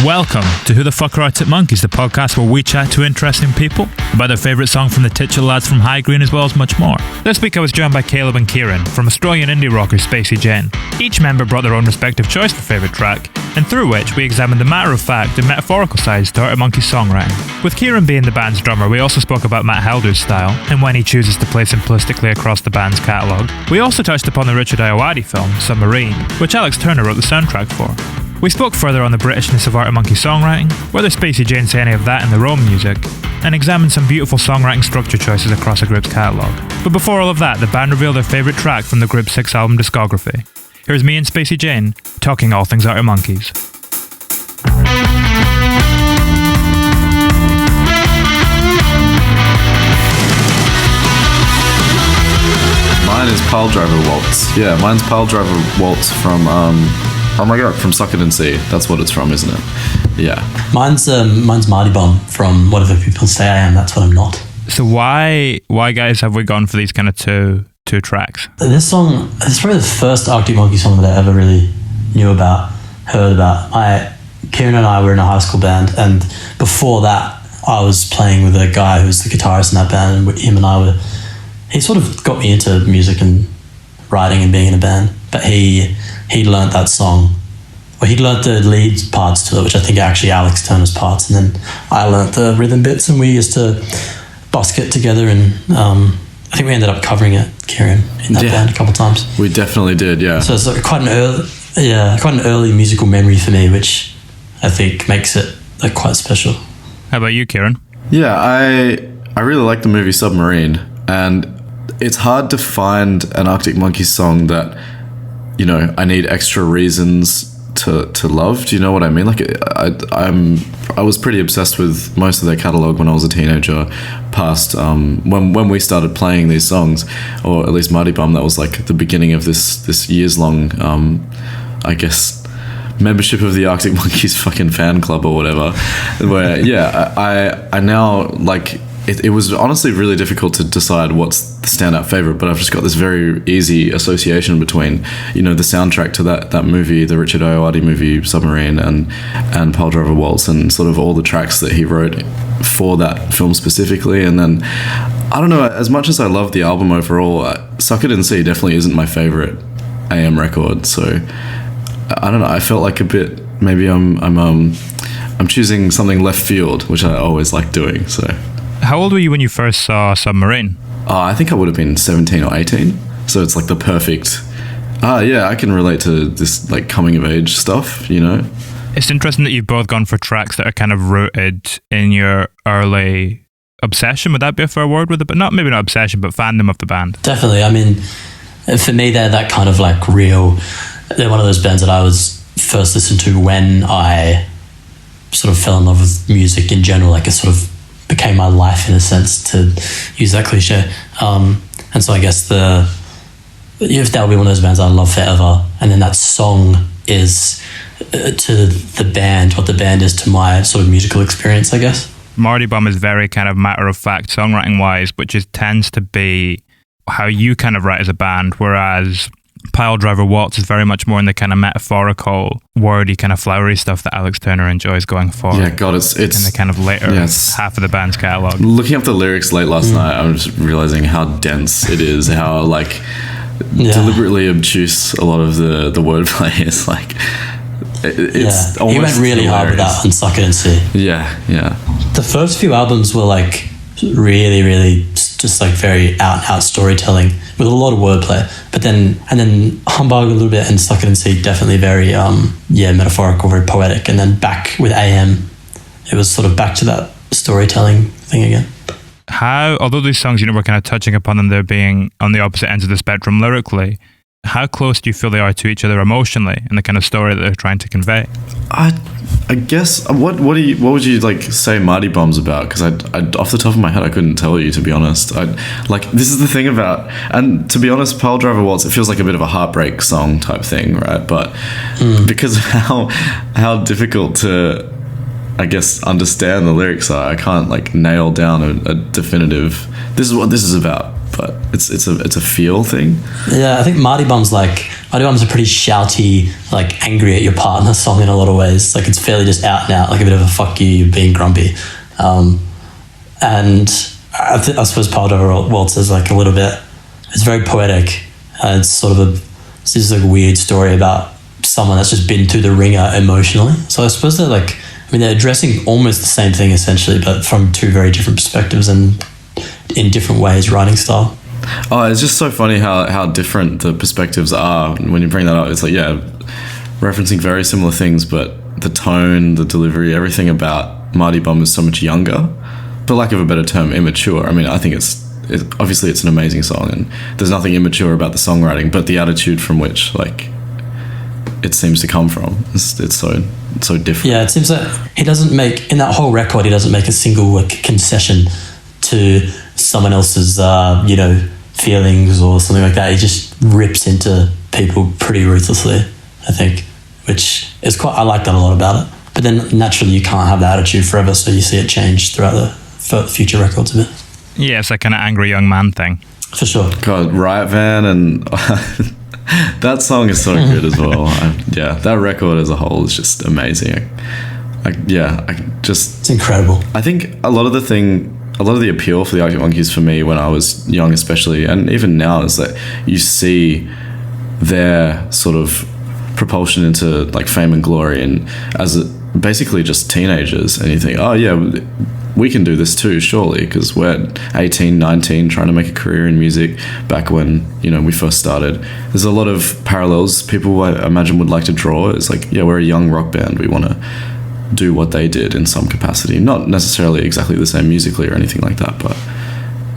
Welcome to Who the Fuck Are Arctic Monkeys, the podcast where we chat to interesting people about their favourite song from the titular lads from High Green, as well as much more. This week I was joined by Caleb and Kieran from Australian indie rocker Spacey Jane. Each member brought their own respective choice for favourite track, and through which we examined the matter-of-fact and metaphorical sides to Arctic Monkeys songwriting. With Kieran being the band's drummer, we also spoke about Matt Helder's style, and when he chooses to play simplistically across the band's catalogue. We also touched upon the Richard Ayoade film, Submarine, which Alex Turner wrote the soundtrack for. We spoke further on the Britishness of Arctic Monkeys songwriting, whether Spacey Jane say any of that in their own music, and examined some beautiful songwriting structure choices across the group's catalogue. But before all of that, the band revealed their favourite track from the group's 6-album discography. Here's me and Spacey Jane talking all things Arctic Monkeys. Mine is Piledriver Waltz. Yeah, mine's Piledriver Waltz from from Suck It and See. That's what it's from, isn't it? Yeah. Mine's Mardy Bum from Whatever People Say I Am, That's What I'm Not. So why guys have we gone for these kind of two tracks? This song is probably the first Arctic Monkey song that I ever really knew about, heard about. Kieran and I were in a high school band, and before that I was playing with a guy who was the guitarist in that band, and him and I he sort of got me into music and writing and being in a band, but he learnt that song. Well, he learnt the lead parts to it, which I think are actually Alex Turner's parts, and then I learnt the rhythm bits, and we used to busk it together, and I think we ended up covering it, Kieran, in that band a couple of times. We definitely did, yeah. So it's like quite an early musical memory for me, which I think makes it like quite special. How about you, Kieran? Yeah, I really like the movie Submarine, and it's hard to find an Arctic Monkeys song that, you know, I need extra reasons to love. Do you know what I mean? Like, I was pretty obsessed with most of their catalogue when I was a teenager. Past when we started playing these songs, or at least Mardy Bum, that was like the beginning of this years long, I guess, membership of the Arctic Monkeys fucking fan club or whatever. Where I now like. It was honestly really difficult to decide what's the standout favorite, but I've just got this very easy association between, you know, the soundtrack to that movie, the Richard Ayoade movie Submarine, and Piledriver Waltz, and sort of all the tracks that he wrote for that film specifically. And then, I don't know, as much as I love the album overall, Suck It and See definitely isn't my favorite AM record. So I don't know, I felt like a bit, maybe I'm choosing something left field, which I always like doing. So. How old were you when you first saw Submarine? I think I would have been 17 or 18. So it's like the perfect... I can relate to this like coming of age stuff, you know? It's interesting that you've both gone for tracks that are kind of rooted in your early obsession. Would that be a fair word with it? But maybe not obsession, but fandom of the band. Definitely. I mean, for me, they're that kind of like real... They're one of those bands that I was first listened to when I sort of fell in love with music in general. Like, it sort of became my life in a sense, to use that cliche. And so I guess if that would be one of those bands I love forever, and then that song is to the band what the band is to my sort of musical experience, I guess. Mardy Bum is very kind of matter-of-fact songwriting wise, which tends to be how you kind of write as a band, whereas Piledriver Waltz is very much more in the kind of metaphorical, wordy, kind of flowery stuff that Alex Turner enjoys going for. Yeah, God, it's in the kind of later half of the band's catalogue. Looking up the lyrics late last night, I was realizing how dense it is, how like deliberately obtuse a lot of the wordplay is. Like, it's almost he went really hilarious. hard with that on Suck It and See. Yeah. The first few albums were like really, really just like very out and out storytelling with a lot of wordplay, but then Humbug a little bit, and Suck It and See definitely very metaphorical, very poetic, and then back with AM it was sort of back to that storytelling thing again. Although these songs, you know, we're kind of touching upon them, they're being on the opposite ends of the spectrum lyrically, how close do you feel they are to each other emotionally in the kind of story that they're trying to convey? I guess what would you like say Mardy Bum's about? Because I off the top of my head I couldn't tell you, to be honest. This is the thing about, and to be honest, Piledriver Waltz, it feels like a bit of a heartbreak song type thing, right? But because of how difficult to, I guess, understand the lyrics are, I can't like nail down a definitive, this is what this is about. but it's a feel thing. Yeah, I think Mardy Bum's a pretty shouty, like angry at your partner song in a lot of ways. Like it's fairly just out and out, like a bit of a fuck you, you're being grumpy. And I suppose Piledriver Waltz is like a little bit, it's very poetic. It's sort of it's just like a weird story about someone that's just been through the ringer emotionally. So I suppose they're addressing almost the same thing essentially, but from two very different perspectives and in different ways, writing style. Oh, it's just so funny how different the perspectives are when you bring that up. It's like, yeah, referencing very similar things, but the tone, the delivery, everything about Mardy Bum is so much younger. For lack of a better term, immature. I mean, I think it's obviously it's an amazing song, and there's nothing immature about the songwriting, but the attitude from which it seems to come from, it's so different. Yeah, it seems that he doesn't make, in that whole record, he doesn't make a single concession to someone else's feelings or something like that. He just rips into people pretty ruthlessly, I think, which is I like that a lot about it. But then naturally you can't have that attitude forever, so you see it change throughout the future records a bit. Yeah, it's a kind of angry young man thing. For sure. God, Riot Van and that song is so good as well. That record as a whole is just amazing. It's incredible. I think a lot of the appeal for the Arctic Monkeys for me when I was young especially, and even now, is that you see their sort of propulsion into like fame and glory, and basically just teenagers, and you think, oh yeah, we can do this too, surely, because we're 18, 19 trying to make a career in music back when we first started. There's a lot of parallels people I imagine would like to draw. It's like, yeah, we're a young rock band, we want to do what they did in some capacity, not necessarily exactly the same musically or anything like that, but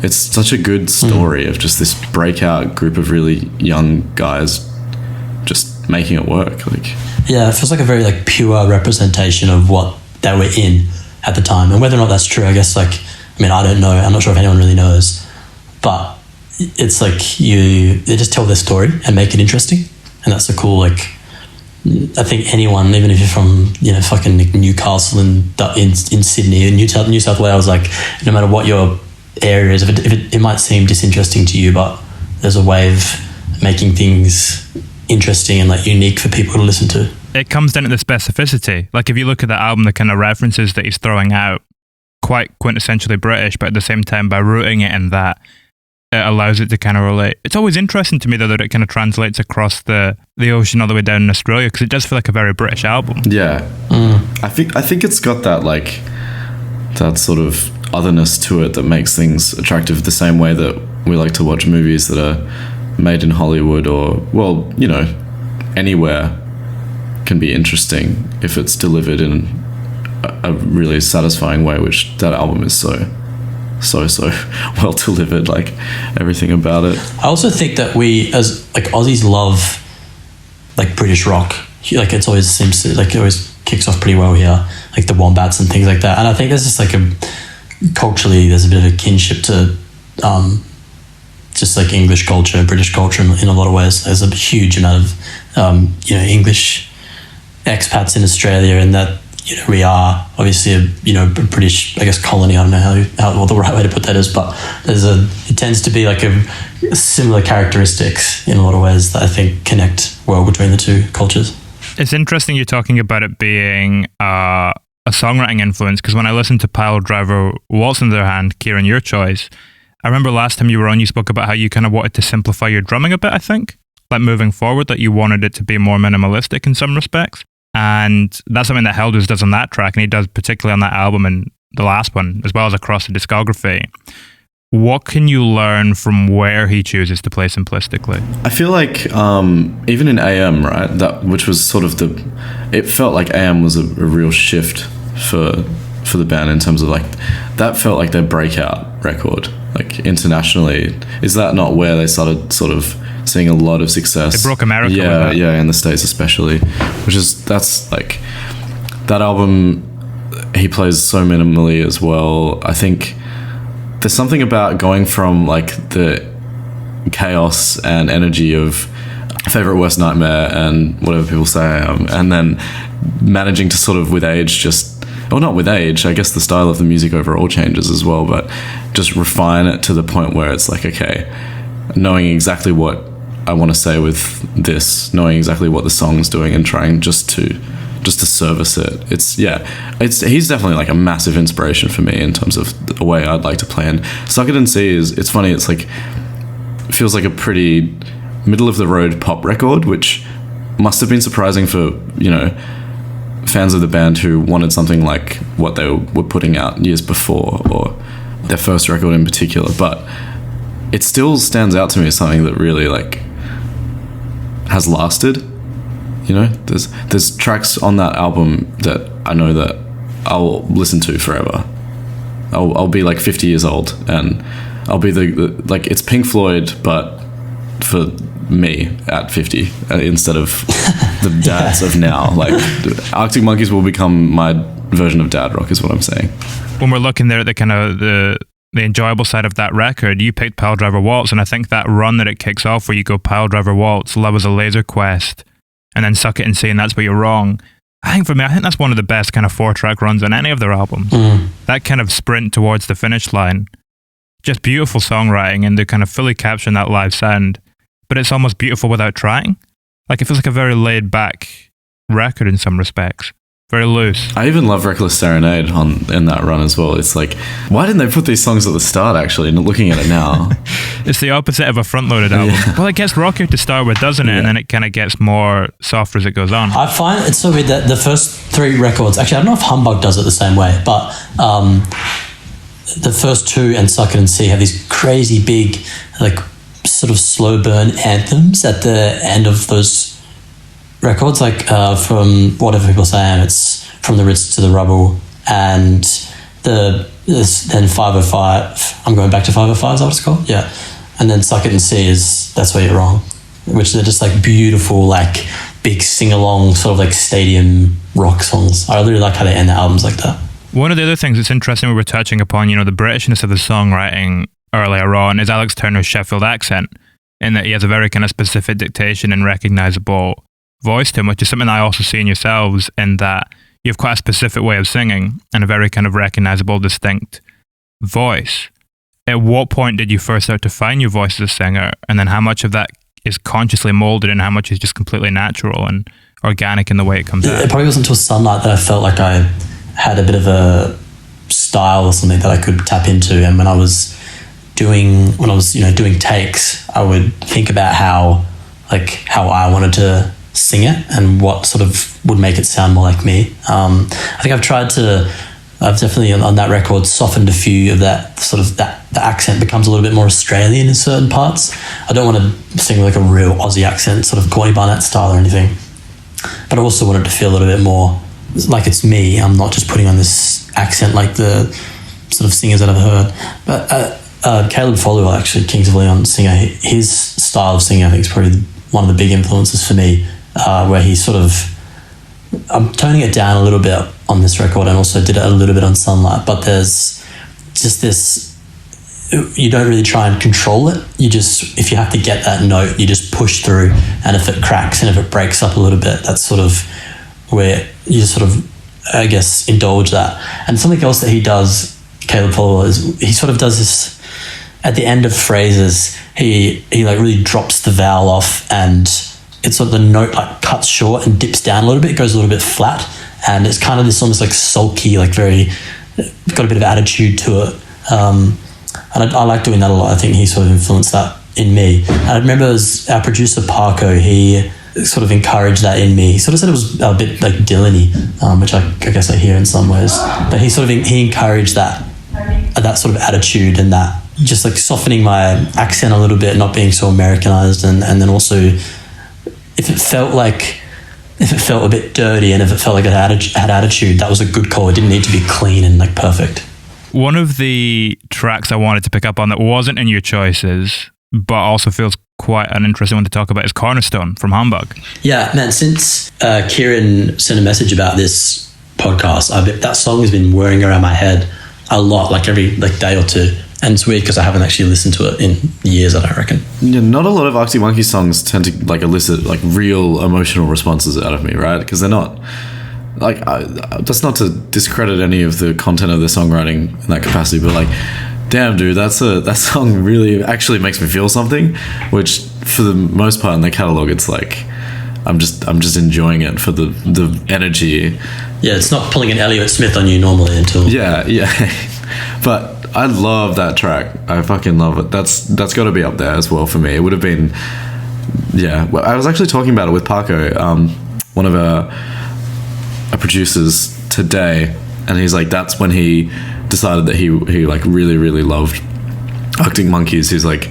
it's such a good story of just this breakout group of really young guys just making it work. Yeah, it feels like a very pure representation of what they were in at the time, and whether or not that's true, I guess I don't know, I'm not sure if anyone really knows, but it's they just tell their story and make it interesting, and that's the cool, I think anyone, even if you're from fucking Newcastle in Sydney or New South Wales, no matter what your area is, if it might seem disinteresting to you, but there's a way of making things interesting and unique for people to listen to. It comes down to the specificity. If you look at the album, the kind of references that he's throwing out, quite quintessentially British, but at the same time, by rooting it in that, it allows it to kind of relate. It's always interesting to me, though, that it kind of translates across the ocean all the way down in Australia, because it does feel like a very British album. Yeah. I think it's got that, that sort of otherness to it that makes things attractive, the same way that we like to watch movies that are made in Hollywood or, anywhere can be interesting if it's delivered in a really satisfying way, which that album is so well delivered, everything about it. I also think that we as Aussies love British rock. It's always seems to it always kicks off pretty well here, the Wombats and things like that. And I think there's just culturally there's a bit of a kinship to just English culture, British culture in a lot of ways. There's a huge amount of English expats in Australia, and that we are obviously a British, I guess, colony. I don't know how what the right way to put that is, but it tends to be a similar characteristics in a lot of ways that I think connect well between the two cultures. It's interesting you're talking about it being a songwriting influence, because when I listened to Piledriver Waltz on the other hand, Kieran, your choice, I remember last time you were on, you spoke about how you kind of wanted to simplify your drumming a bit, I think, moving forward, that you wanted it to be more minimalistic in some respects. And that's something that Helders does on that track, and he does particularly on that album and the last one, as well as across the discography. What can you learn from where he chooses to play simplistically? I feel like even in AM, right, which was sort of it felt like AM was a real shift for the band in terms of that felt like their breakout record, internationally. Is that not where they started sort of seeing a lot of success? They broke America. Yeah, in the States especially, that's that album. He plays so minimally as well. I think there's something about going from the chaos and energy of Favorite Worst Nightmare and whatever people say, and then managing to sort of with age just well, not with age, I guess the style of the music overall changes as well, but just refine it to the point where it's like, okay, knowing exactly what I want to say with this, knowing exactly what the song's doing, and trying just to service it. He's definitely like a massive inspiration for me in terms of the way I'd like to play. And Suck It and See it's funny, it's like, feels like a pretty middle of the road pop record, which must have been surprising for, fans of the band who wanted something like what they were putting out years before, or their first record in particular. But it still stands out to me as something that really like has lasted. There's tracks on that album that I know that I'll listen to forever. I'll be like 50 years old and I'll be like, it's Pink Floyd, but for me at 50 instead of the dads of now. Like, Arctic Monkeys will become my version of dad rock, is what I'm saying. When we're looking there at the kind of the enjoyable side of that record, you picked Piledriver Waltz, and I think that run that it kicks off where you go Piledriver Waltz, Love is a Laser Quest, and then Suck It and See, and That's Where You're Wrong. I think that's one of the best kind of 4-track runs on any of their albums. That kind of sprint towards the finish line, just beautiful songwriting, and they kind of fully capturing that live sound, but it's almost beautiful without trying. Like, it feels like a very laid back record in some respects. Very loose. I even love Reckless Serenade in that run as well. It's like, why didn't they put these songs at the start, actually, and looking at it now? It's the opposite of a front-loaded album. Yeah. Well, it gets rockier to start with, doesn't it? Yeah. And then it kind of gets more softer as it goes on. I find it's so weird that the first 3 records, actually, I don't know if Humbug does it the same way, but the first 2 and Suck It and See have these crazy big, like, sort of slow burn anthems at the end of those records, like from Whatever People Say, it's From the Ritz to the Rubble, and then 505. I'm going back to 505. Is that what it's called? Yeah. And then Suck It and See is That's Where You're Wrong, which are just like beautiful, like big sing along sort of like stadium rock songs. I really like how they end the albums like that. One of the other things that's interesting we were touching upon, the Britishness of the songwriting earlier on, is Alex Turner's Sheffield accent, in that he has a very kind of specific dictation and recognisable voice to him, which is something I also see in yourselves, in that you have quite a specific way of singing and a very kind of recognisable, distinct voice. At what point did you first start to find your voice as a singer, and then how much of that is consciously moulded and how much is just completely natural and organic in the way it comes out? It probably wasn't until Sunlight that I felt like I had a bit of a style or something that I could tap into, and when I was doing takes, I would think about how I wanted to sing it and what sort of would make it sound more like me. I think I've definitely on that record softened a few of that sort of the accent becomes a little bit more Australian in certain parts. I don't want to sing like a real Aussie accent, sort of Courtney Barnett style or anything, but I also wanted to feel a little bit more like it's me. I'm not just putting on this accent like the sort of singers that I've heard. But Caleb Folliwell, actually, Kings of Leon singer, his style of singing I think is probably one of the big influences for me, where he sort of, I'm toning it down a little bit on this record and also did it a little bit on Sunlight, but there's just this, you don't really try and control it. You just, if you have to get that note, you just push through, and if it cracks and if it breaks up a little bit, that's sort of where you sort of, I guess, indulge that. And something else that he does, Caleb Folliwell, is he sort of does this at the end of phrases, he like really drops the vowel off, and it's sort of the note like cuts short and dips down a little bit, it goes a little bit flat, and it's kind of this almost like sulky, like very, got a bit of attitude to it. And I like doing that a lot. I think he sort of influenced that in me. And I remember as our producer Parko, he sort of encouraged that in me. He sort of said it was a bit like Dylan-y, which I guess I hear in some ways. But he encouraged that sort of attitude, and that just like softening my accent a little bit, not being so Americanized, and then also if it felt a bit dirty and if it felt like it had attitude, that was a good call. It didn't need to be clean and like perfect. One of the tracks I wanted to pick up on that wasn't in your choices, but also feels quite an interesting one to talk about, is Cornerstone from Humbug. Yeah, man, since Kieran sent a message about this podcast, that song has been whirring around my head a lot, like every day or two. And it's weird because I haven't actually listened to it in years, I don't reckon. Yeah, not a lot of Arctic Monkeys songs tend to like elicit like real emotional responses out of me, right? Because they're not like, that's not to discredit any of the content of the songwriting in that capacity, but like, damn, dude, that song really actually makes me feel something, which for the most part in the catalog, it's like, I'm just enjoying it for the energy. Yeah, it's not pulling an Elliott Smith on you normally until... Yeah. But I love that track. I fucking love it. That's got to be up there as well for me. It would have been... Yeah. Well, I was actually talking about it with Paco, one of our producers today, and he's like, that's when he decided that he like really, really loved Arctic Monkeys. He's like...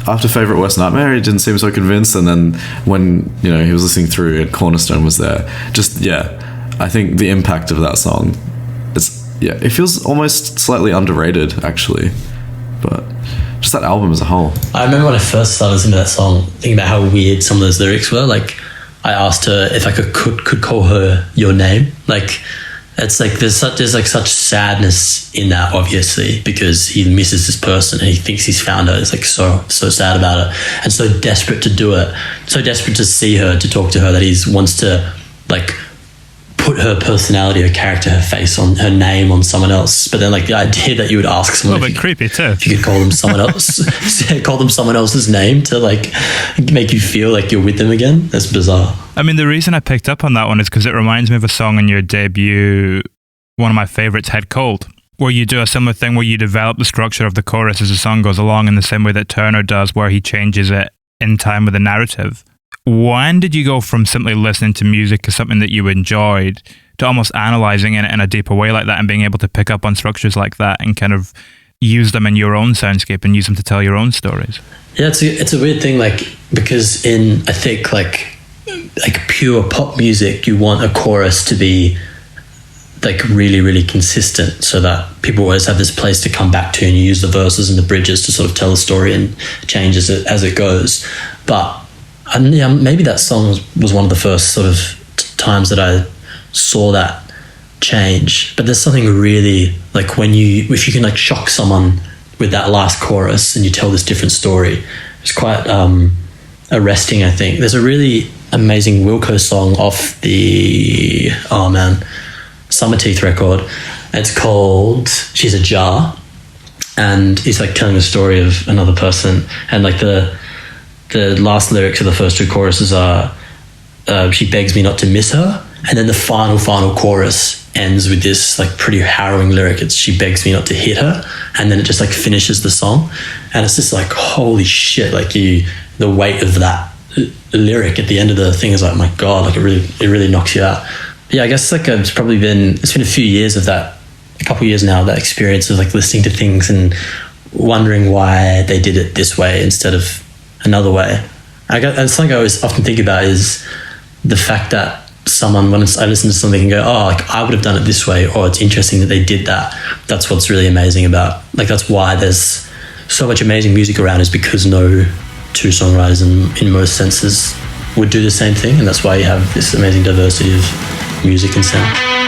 After Favorite Worst Nightmare, he didn't seem so convinced, and then when he was listening through it, Cornerstone was there. Just I think the impact of that song, it feels almost slightly underrated actually, but just that album as a whole. I remember when I first started listening to that song, thinking about how weird some of those lyrics were. Like, I asked her if I could call her your name. Like, it's like there's such sadness in that, obviously, because he misses this person and he thinks he's found her. It's like so sad about it, and so desperate to do it, so desperate to see her, to talk to her, that he wants to like put her personality, her character, her face, on her name on someone else. But then like the idea that you would ask someone, a little bit creepy too, if you could call them someone else, call them someone else's name to like make you feel like you're with them again. That's bizarre. I mean, the reason I picked up on that one is because it reminds me of a song on your debut, one of my favorites, Head Cold, where you do a similar thing where you develop the structure of the chorus as the song goes along in the same way that Turner does, where he changes it in time with the narrative. When did you go from simply listening to music as something that you enjoyed to almost analysing it in a deeper way like that and being able to pick up on structures like that and kind of use them in your own soundscape and use them to tell your own stories? Yeah, it's a weird thing, like, because in, I think, like pure pop music, you want a chorus to be like really, really consistent so that people always have this place to come back to, and you use the verses and the bridges to sort of tell a story and change as it goes. But maybe that song was one of the first sort of times that I saw that change. But there's something really, like, if you can like shock someone with that last chorus and you tell this different story, it's quite arresting, I think. There's a really amazing Wilco song off the Summer Teeth record. It's called She's a Jar, and he's like telling the story of another person, and like the last lyrics of the first two choruses are she begs me not to miss her, and then the final chorus ends with this like pretty harrowing lyric. It's she begs me not to hit her, and then it just like finishes the song, and it's just like, holy shit, like the weight of that lyric at the end of the thing is like, my god, like it really knocks you out. Yeah, I guess like it's been a few years of that, a couple of years now, that experience of like listening to things and wondering why they did it this way instead of another way. It's something I always often think about, is the fact that someone, when I listen to something and go, oh, like I would have done it this way, or it's interesting that they did that. That's what's really amazing about, like, that's why there's so much amazing music around, is because no two songwriters in most senses would do the same thing, and that's why you have this amazing diversity of music and sound.